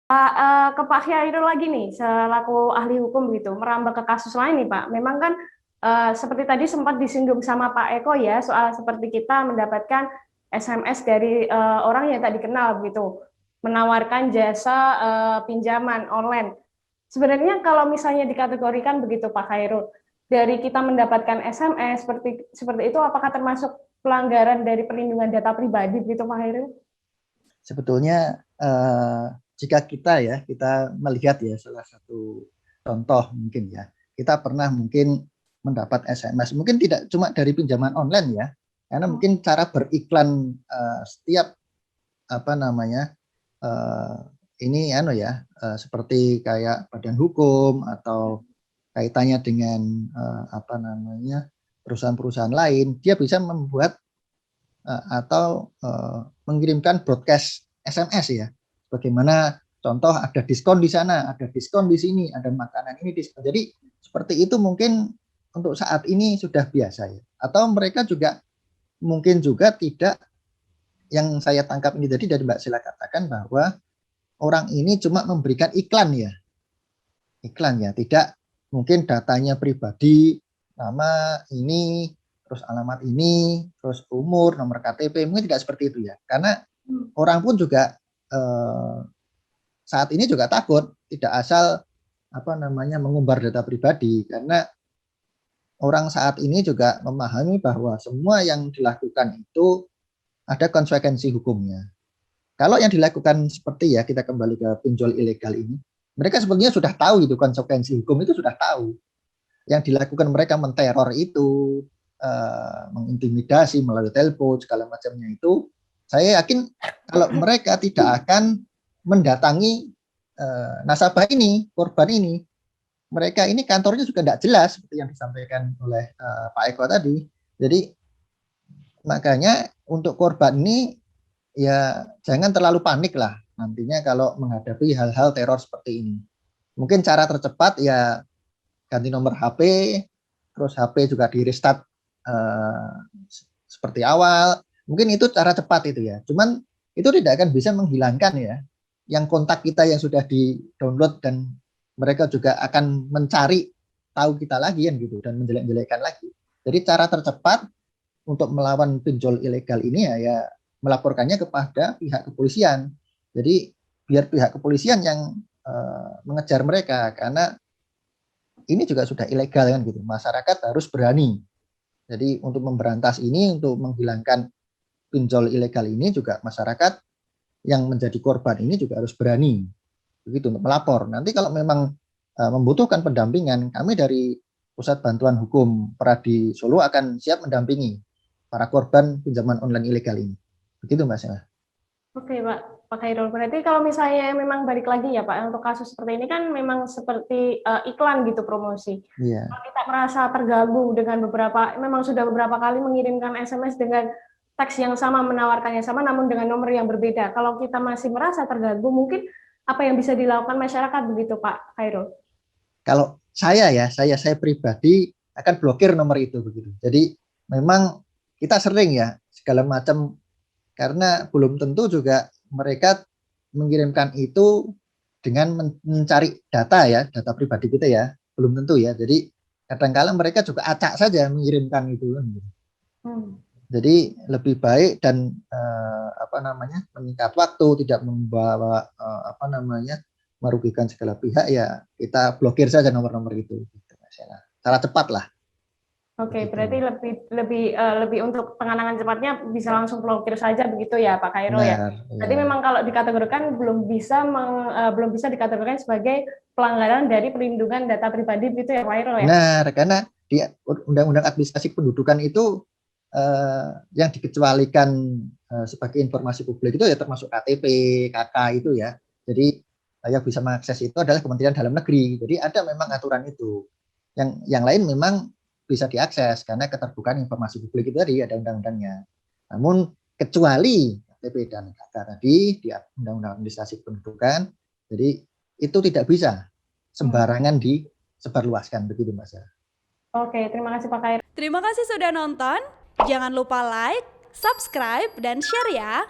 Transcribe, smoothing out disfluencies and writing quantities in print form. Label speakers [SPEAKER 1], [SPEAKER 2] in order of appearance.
[SPEAKER 1] Ke Pak Khairul lagi nih, selaku ahli hukum gitu, merambah ke kasus lain nih Pak. Memang kan seperti tadi sempat disinggung sama Pak Eko ya, soal seperti kita mendapatkan SMS dari orang yang tak dikenal begitu, menawarkan jasa pinjaman online. Sebenarnya kalau misalnya dikategorikan begitu Pak Khairul, dari kita mendapatkan SMS seperti itu, apakah termasuk pelanggaran dari perlindungan data pribadi begitu Pak Khairul?
[SPEAKER 2] Sebetulnya jika kita melihat ya salah satu contoh mungkin ya, kita pernah mungkin mendapat SMS, mungkin tidak cuma dari pinjaman online ya, karena mungkin cara beriklan setiap apa namanya ini seperti kayak badan hukum atau kaitannya dengan apa namanya perusahaan-perusahaan lain, dia bisa membuat atau mengirimkan broadcast SMS ya. Bagaimana contoh ada diskon di sana, ada diskon di sini, ada makanan ini diskon. Jadi seperti itu mungkin untuk saat ini sudah biasa ya. Atau mereka juga mungkin juga tidak, yang saya tangkap ini tadi dari Mbak Sila katakan bahwa orang ini cuma memberikan iklan ya. Iklan ya, tidak mungkin datanya pribadi, nama ini, terus alamat ini, terus umur, nomor KTP, mungkin tidak seperti itu ya. Karena orang pun juga saat ini juga takut tidak asal mengumbar data pribadi, karena orang saat ini juga memahami bahwa semua yang dilakukan itu ada konsekuensi hukumnya. Kalau yang dilakukan seperti ya, kita kembali ke pinjol ilegal ini, mereka sebetulnya sudah tahu itu konsekuensi hukum itu sudah tahu. Yang dilakukan mereka menteror itu, mengintimidasi melalui telepon segala macamnya itu, saya yakin kalau mereka tidak akan mendatangi nasabah ini, korban ini, mereka ini kantornya juga tidak jelas seperti yang disampaikan oleh Pak Eko tadi. Jadi makanya untuk korban ini ya jangan terlalu panik lah nantinya kalau menghadapi hal-hal teror seperti ini. Mungkin cara tercepat ya ganti nomor HP, terus HP juga di restart seperti awal. Mungkin itu cara cepat itu ya. Cuman itu tidak akan bisa menghilangkan ya yang kontak kita yang sudah di download, dan mereka juga akan mencari tahu kita lagi kan gitu, dan menjelek-jelekkan lagi. Jadi cara tercepat untuk melawan pinjol ilegal ini ya melaporkannya kepada pihak kepolisian. Jadi biar pihak kepolisian yang mengejar mereka, karena ini juga sudah ilegal kan gitu. Masyarakat harus berani. Jadi untuk memberantas ini, untuk menghilangkan pinjol ilegal ini, juga masyarakat yang menjadi korban ini juga harus berani begitu untuk melapor. Nanti kalau memang membutuhkan pendampingan, kami dari Pusat Bantuan Hukum Peradi Solo akan siap mendampingi para korban pinjaman online ilegal ini. Begitu Mbak Sela.
[SPEAKER 1] Oke Pak Khairul, berarti kalau misalnya memang balik lagi ya Pak, untuk kasus seperti ini kan memang seperti iklan gitu, promosi.
[SPEAKER 2] Iya.
[SPEAKER 1] Kalau kita merasa terganggu dengan memang sudah beberapa kali mengirimkan SMS dengan teks yang sama, menawarkan yang sama, namun dengan nomor yang berbeda. Kalau kita masih merasa terganggu, mungkin apa yang bisa dilakukan masyarakat begitu Pak Khairul?
[SPEAKER 2] Kalau saya pribadi akan blokir nomor itu begitu. Jadi memang kita sering ya segala macam, karena belum tentu juga mereka mengirimkan itu dengan mencari data ya, data pribadi kita ya, belum tentu ya. Jadi kadang-kala mereka juga acak saja mengirimkan itu. Jadi lebih baik dan meningkat waktu, tidak membawa merugikan segala pihak, ya kita blokir saja nomor-nomor itu. Cara cepat lah.
[SPEAKER 1] Oke, berarti lebih untuk penanganan cepatnya bisa langsung blokir saja begitu ya Pak Khairul ya. Jadi memang kalau dikategorikan belum bisa dikategorikan sebagai pelanggaran dari perlindungan data pribadi begitu ya Pak Khairul ya.
[SPEAKER 2] Benar, karena di Undang-Undang Administrasi Kependudukan itu yang dikecualikan sebagai informasi publik itu ya termasuk KTP, KK itu ya. Jadi yang bisa mengakses itu adalah Kementerian Dalam Negeri. Jadi ada memang aturan itu. Yang lain memang bisa diakses karena keterbukaan informasi publik itu tadi ada undang-undangnya. Namun kecuali KTP dan KK tadi di Undang-Undang Administrasi Kependudukan, jadi itu tidak bisa sembarangan disebarluaskan begitu Mas.
[SPEAKER 1] Oke, terima kasih Pak Khairul.
[SPEAKER 3] Terima kasih sudah nonton. Jangan lupa like, subscribe, dan share ya.